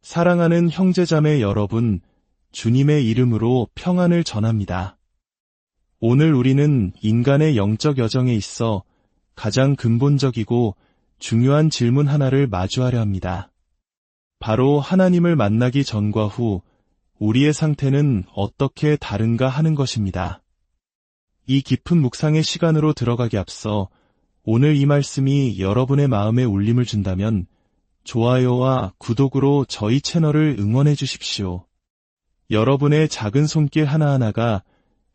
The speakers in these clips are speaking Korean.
사랑하는 형제자매 여러분, 주님의 이름으로 평안을 전합니다. 오늘 우리는 인간의 영적 여정에 있어 가장 근본적이고 중요한 질문 하나를 마주하려 합니다. 바로 하나님을 만나기 전과 후 우리의 상태는 어떻게 다른가 하는 것입니다. 이 깊은 묵상의 시간으로 들어가기 앞서 오늘 이 말씀이 여러분의 마음에 울림을 준다면 좋아요와 구독으로 저희 채널을 응원해 주십시오. 여러분의 작은 손길 하나하나가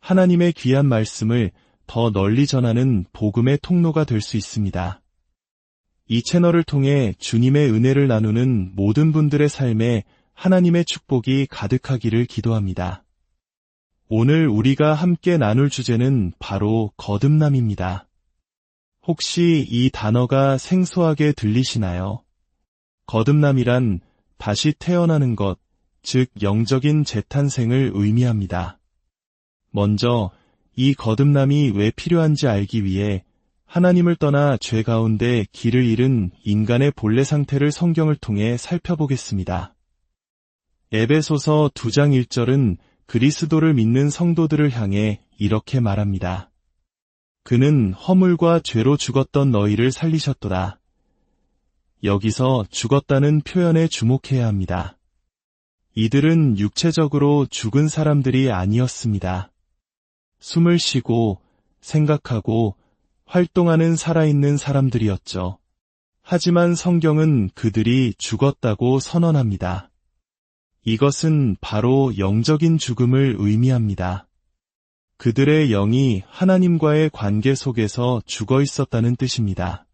하나님의 귀한 말씀을 더 널리 전하는 복음의 통로가 될 수 있습니다. 이 채널을 통해 주님의 은혜를 나누는 모든 분들의 삶에 하나님의 축복이 가득하기를 기도합니다. 오늘 우리가 함께 나눌 주제는 바로 거듭남입니다. 혹시 이 단어가 생소하게 들리시나요? 거듭남이란 다시 태어나는 것, 즉 영적인 재탄생을 의미합니다. 먼저 이 거듭남이 왜 필요한지 알기 위해 하나님을 떠나 죄 가운데 길을 잃은 인간의 본래 상태를 성경을 통해 살펴보겠습니다. 에베소서 2장 1절은 그리스도를 믿는 성도들을 향해 이렇게 말합니다. 그는 허물과 죄로 죽었던 너희를 살리셨도다. 여기서 죽었다는 표현에 주목해야 합니다. 이들은 육체적으로 죽은 사람들이 아니었습니다. 숨을 쉬고 생각하고 활동하는 살아있는 사람들이었죠. 하지만 성경은 그들이 죽었다고 선언합니다. 이것은 바로 영적인 죽음을 의미합니다. 그들의 영이 하나님과의 관계 속에서 죽어 있었다는 뜻입니다.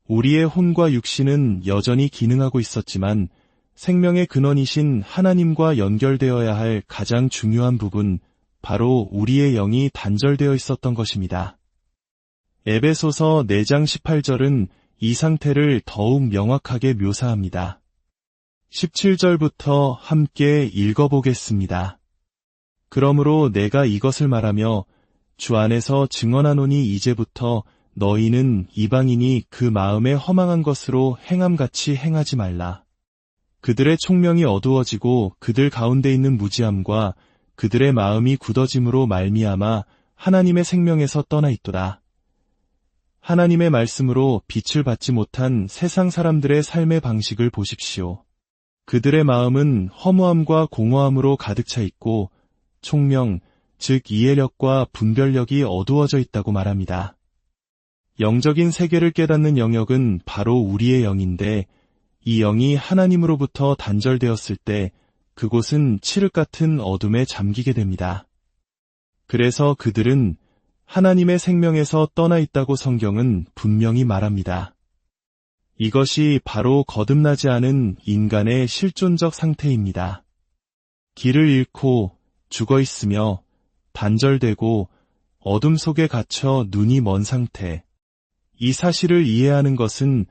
우리의 혼과 육신은 여전히 기능하고 있었지만 생명의 근원이신 하나님과 연결되어야 할 가장 중요한 부분, 바로 우리의 영이 단절되어 있었던 것입니다. 에베소서 4장 18절은 이 상태를 더욱 명확하게 묘사합니다. 17절부터 함께 읽어보겠습니다. 그러므로 내가 이것을 말하며 주 안에서 증언하노니 이제부터 너희는 이방인이 그 마음에 허망한 것으로 행함같이 행하지 말라. 그들의 총명이 어두워지고 그들 가운데 있는 무지함과 그들의 마음이 굳어짐으로 말미암아 하나님의 생명에서 떠나 있도다. 하나님의 말씀으로 빛을 받지 못한 세상 사람들의 삶의 방식을 보십시오. 그들의 마음은 허무함과 공허함으로 가득 차 있고 총명, 즉 이해력과 분별력이 어두워져 있다고 말합니다. 영적인 세계를 깨닫는 영역은 바로 우리의 영인데 이 영이 하나님으로부터 단절되었을 때 그곳은 칠흑 같은 어둠에 잠기게 됩니다. 그래서 그들은 하나님의 생명에서 떠나 있다고 성경은 분명히 말합니다. 이것이 바로 거듭나지 않은 인간의 실존적 상태입니다. 길을 잃고 죽어 있으며 단절되고 어둠 속에 갇혀 눈이 먼 상태. 이 사실을 이해하는 것은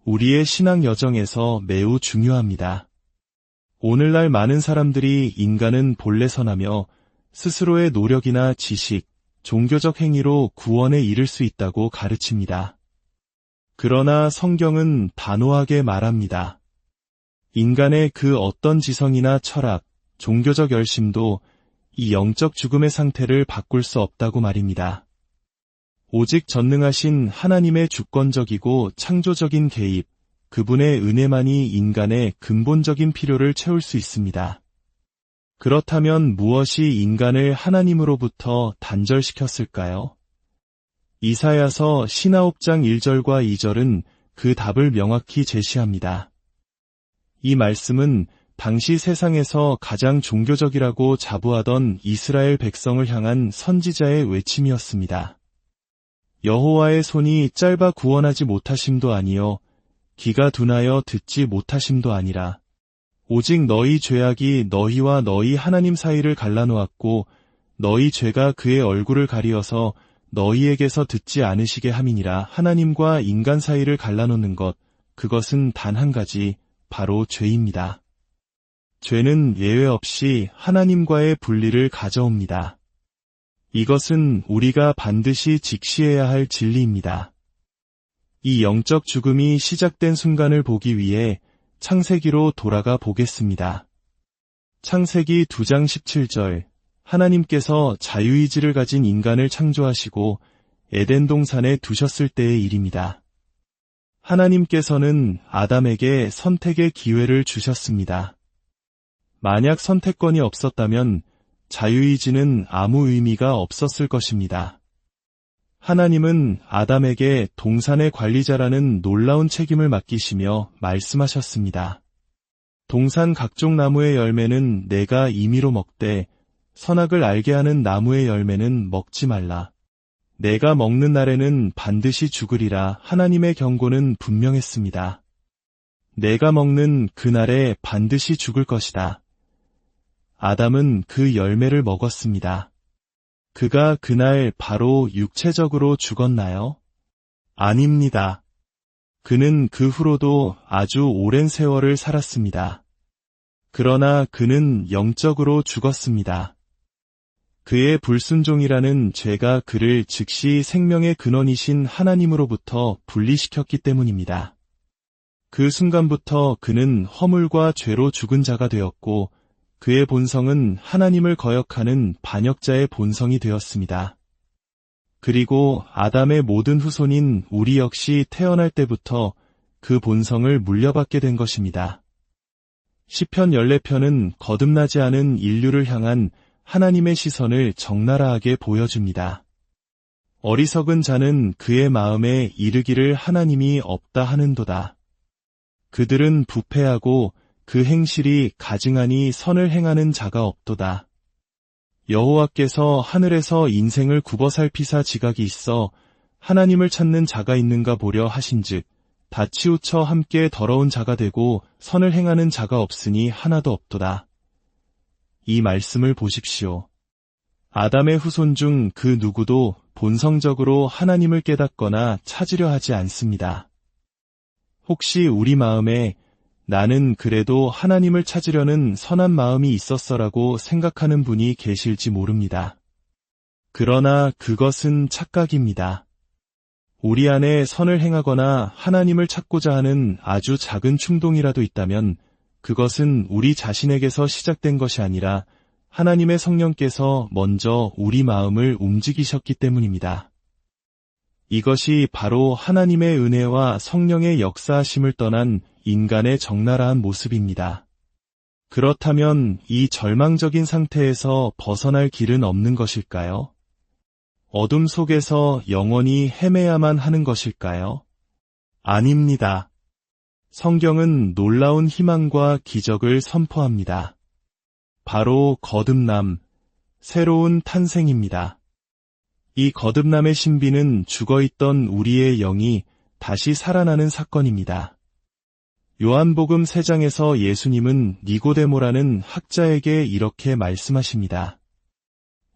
우리의 신앙 여정에서 매우 중요합니다. 오늘날 많은 사람들이 인간은 본래 선하며 스스로의 노력이나 지식, 종교적 행위로 구원에 이를 수 있다고 가르칩니다. 그러나 성경은 단호하게 말합니다. 인간의 그 어떤 지성이나 철학, 종교적 열심도 이 영적 죽음의 상태를 바꿀 수 없다고 말입니다. 오직 전능하신 하나님의 주권적이고 창조적인 개입, 그분의 은혜만이 인간의 근본적인 필요를 채울 수 있습니다. 그렇다면 무엇이 인간을 하나님으로부터 단절시켰을까요? 이사야서 59장 1절과 2절은 그 답을 명확히 제시합니다. 이 말씀은 당시 세상에서 가장 종교적이라고 자부하던 이스라엘 백성을 향한 선지자의 외침이었습니다. 여호와의 손이 짧아 구원하지 못하심도 아니요 귀가 둔하여 듣지 못하심도 아니라 오직 너희 죄악이 너희와 너희 하나님 사이를 갈라놓았고 너희 죄가 그의 얼굴을 가리어서 너희에게서 듣지 않으시게 함이니라. 하나님과 인간 사이를 갈라놓는 것, 그것은 단 한 가지, 바로 죄입니다. 죄는 예외 없이 하나님과의 분리를 가져옵니다. 이것은 우리가 반드시 직시해야 할 진리입니다. 이 영적 죽음이 시작된 순간을 보기 위해 창세기로 돌아가 보겠습니다. 창세기 2장 17절, 하나님께서 자유의지를 가진 인간을 창조하시고 에덴 동산에 두셨을 때의 일입니다. 하나님께서는 아담에게 선택의 기회를 주셨습니다. 만약 선택권이 없었다면 자유의지는 아무 의미가 없었을 것입니다. 하나님은 아담에게 동산의 관리자라는 놀라운 책임을 맡기시며 말씀하셨습니다. 동산 각종 나무의 열매는 내가 임의로 먹되 선악을 알게 하는 나무의 열매는 먹지 말라. 내가 먹는 날에는 반드시 죽으리라. 하나님의 경고는 분명했습니다. 내가 먹는 그날에 반드시 죽을 것이다. 아담은 그 열매를 먹었습니다. 그가 그날 바로 육체적으로 죽었나요? 아닙니다. 그는 그 후로도 아주 오랜 세월을 살았습니다. 그러나 그는 영적으로 죽었습니다. 그의 불순종이라는 죄가 그를 즉시 생명의 근원이신 하나님으로부터 분리시켰기 때문입니다. 그 순간부터 그는 허물과 죄로 죽은 자가 되었고 그의 본성은 하나님을 거역하는 반역자의 본성이 되었습니다. 그리고 아담의 모든 후손인 우리 역시 태어날 때부터 그 본성을 물려받게 된 것입니다. 시편 14편은 거듭나지 않은 인류를 향한 하나님의 시선을 적나라하게 보여줍니다. 어리석은 자는 그의 마음에 이르기를 하나님이 없다 하는도다. 그들은 부패하고 그 행실이 가증하니 선을 행하는 자가 없도다. 여호와께서 하늘에서 인생을 굽어 살피사 지각이 있어 하나님을 찾는 자가 있는가 보려 하신즉 다 치우쳐 함께 더러운 자가 되고 선을 행하는 자가 없으니 하나도 없도다. 이 말씀을 보십시오. 아담의 후손 중 그 누구도 본성적으로 하나님을 깨닫거나 찾으려 하지 않습니다. 혹시 우리 마음에 나는 그래도 하나님을 찾으려는 선한 마음이 있었어라고 생각하는 분이 계실지 모릅니다. 그러나 그것은 착각입니다. 우리 안에 선을 행하거나 하나님을 찾고자 하는 아주 작은 충동이라도 있다면 그것은 우리 자신에게서 시작된 것이 아니라 하나님의 성령께서 먼저 우리 마음을 움직이셨기 때문입니다. 이것이 바로 하나님의 은혜와 성령의 역사하심을 떠난 인간의 적나라한 모습입니다. 그렇다면 이 절망적인 상태에서 벗어날 길은 없는 것일까요? 어둠 속에서 영원히 헤매야만 하는 것일까요? 아닙니다. 성경은 놀라운 희망과 기적을 선포합니다. 바로 거듭남, 새로운 탄생입니다. 이 거듭남의 신비는 죽어있던 우리의 영이 다시 살아나는 사건입니다. 요한복음 3장에서 예수님은 니고데모라는 학자에게 이렇게 말씀하십니다.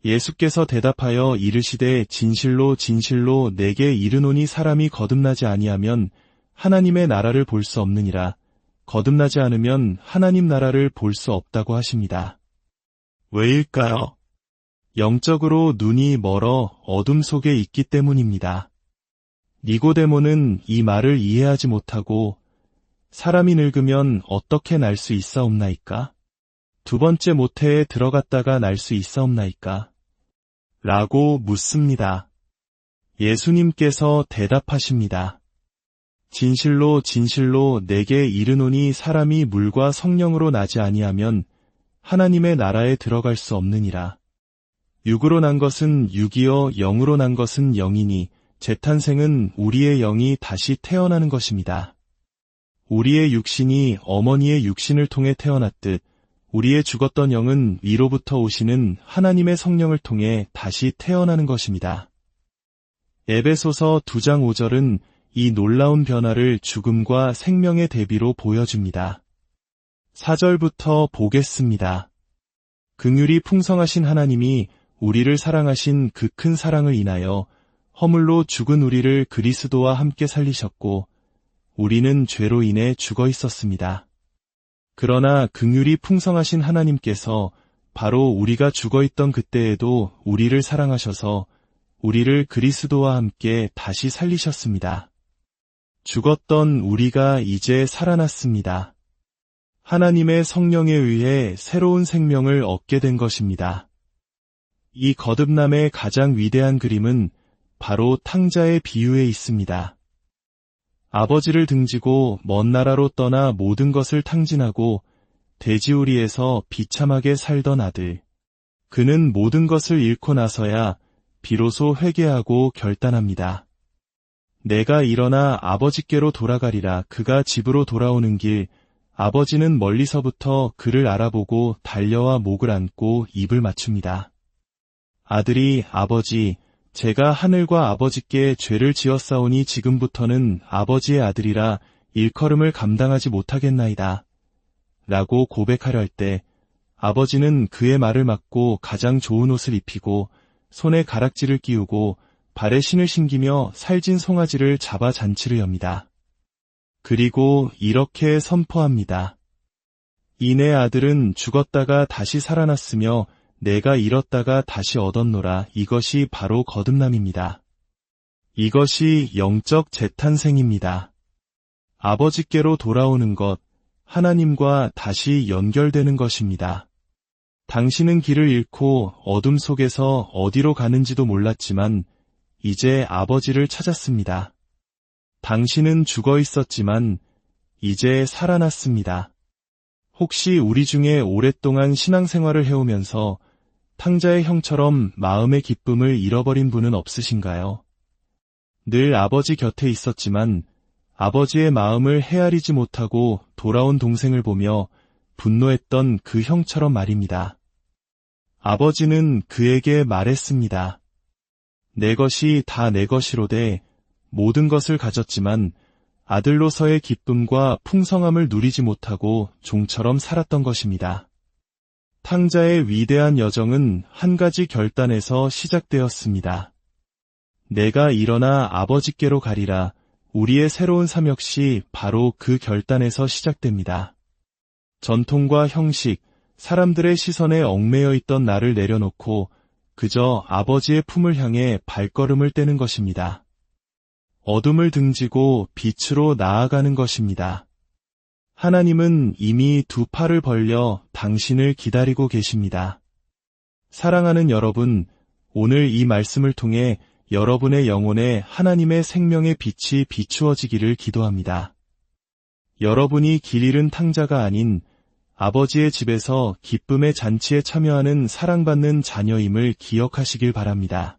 예수께서 대답하여 이르시되 진실로 진실로 내게 이르노니 사람이 거듭나지 아니하면 하나님의 나라를 볼 수 없느니라. 거듭나지 않으면 하나님 나라를 볼 수 없다고 하십니다. 왜일까요? 영적으로 눈이 멀어 어둠 속에 있기 때문입니다. 니고데모는 이 말을 이해하지 못하고 사람이 늙으면 어떻게 날 수 있사옵나이까? 두 번째 모태에 들어갔다가 날 수 있사옵나이까? 라고 묻습니다. 예수님께서 대답하십니다. 진실로 진실로 내게 이르노니 사람이 물과 성령으로 나지 아니하면 하나님의 나라에 들어갈 수 없느니라. 육으로 난 것은 육이요 영으로 난 것은 영이니 재탄생은 우리의 영이 다시 태어나는 것입니다. 우리의 육신이 어머니의 육신을 통해 태어났듯 우리의 죽었던 영은 위로부터 오시는 하나님의 성령을 통해 다시 태어나는 것입니다. 에베소서 2장 5절은 이 놀라운 변화를 죽음과 생명의 대비로 보여줍니다. 4절부터 보겠습니다. 긍휼이 풍성하신 하나님이 우리를 사랑하신 그 큰 사랑을 인하여 허물로 죽은 우리를 그리스도와 함께 살리셨고 우리는 죄로 인해 죽어 있었습니다. 그러나 긍휼이 풍성하신 하나님께서 바로 우리가 죽어 있던 그때에도 우리를 사랑하셔서 우리를 그리스도와 함께 다시 살리셨습니다. 죽었던 우리가 이제 살아났습니다. 하나님의 성령에 의해 새로운 생명을 얻게 된 것입니다. 이 거듭남의 가장 위대한 그림은 바로 탕자의 비유에 있습니다. 아버지를 등지고 먼 나라로 떠나 모든 것을 탕진하고 돼지우리에서 비참하게 살던 아들. 그는 모든 것을 잃고 나서야 비로소 회개하고 결단합니다. 내가 일어나 아버지께로 돌아가리라. 그가 집으로 돌아오는 길, 아버지는 멀리서부터 그를 알아보고 달려와 목을 안고 입을 맞춥니다. 아들이 아버지, 제가 하늘과 아버지께 죄를 지었사오니 지금부터는 아버지의 아들이라 일컬음을 감당하지 못하겠나이다. 라고 고백하려 할 때 아버지는 그의 말을 막고 가장 좋은 옷을 입히고 손에 가락지를 끼우고 발에 신을 신기며 살진 송아지를 잡아 잔치를 엽니다. 그리고 이렇게 선포합니다. 이내 아들은 죽었다가 다시 살아났으며 내가 잃었다가 다시 얻었노라. 이것이 바로 거듭남입니다. 이것이 영적 재탄생입니다. 아버지께로 돌아오는 것, 하나님과 다시 연결되는 것입니다. 당신은 길을 잃고 어둠 속에서 어디로 가는지도 몰랐지만 이제 아버지를 찾았습니다. 당신은 죽어 있었지만 이제 살아났습니다. 혹시 우리 중에 오랫동안 신앙생활을 해오면서 탕자의 형처럼 마음의 기쁨을 잃어버린 분은 없으신가요? 늘 아버지 곁에 있었지만 아버지의 마음을 헤아리지 못하고 돌아온 동생을 보며 분노했던 그 형처럼 말입니다. 아버지는 그에게 말했습니다. 내 것이 다 내 것이로되 모든 것을 가졌지만 아들로서의 기쁨과 풍성함을 누리지 못하고 종처럼 살았던 것입니다. 탕자의 위대한 여정은 한 가지 결단에서 시작되었습니다. 내가 일어나 아버지께로 가리라. 우리의 새로운 삶 역시 바로 그 결단에서 시작됩니다. 전통과 형식, 사람들의 시선에 얽매여 있던 나를 내려놓고 그저 아버지의 품을 향해 발걸음을 떼는 것입니다. 어둠을 등지고 빛으로 나아가는 것입니다. 하나님은 이미 두 팔을 벌려 당신을 기다리고 계십니다. 사랑하는 여러분, 오늘 이 말씀을 통해 여러분의 영혼에 하나님의 생명의 빛이 비추어지기를 기도합니다. 여러분이 길 잃은 탕자가 아닌 아버지의 집에서 기쁨의 잔치에 참여하는 사랑받는 자녀임을 기억하시길 바랍니다.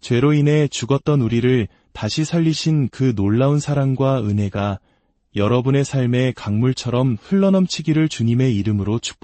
죄로 인해 죽었던 우리를 다시 살리신 그 놀라운 사랑과 은혜가 여러분의 삶의 강물처럼 흘러넘치기를 주님의 이름으로 축복합니다.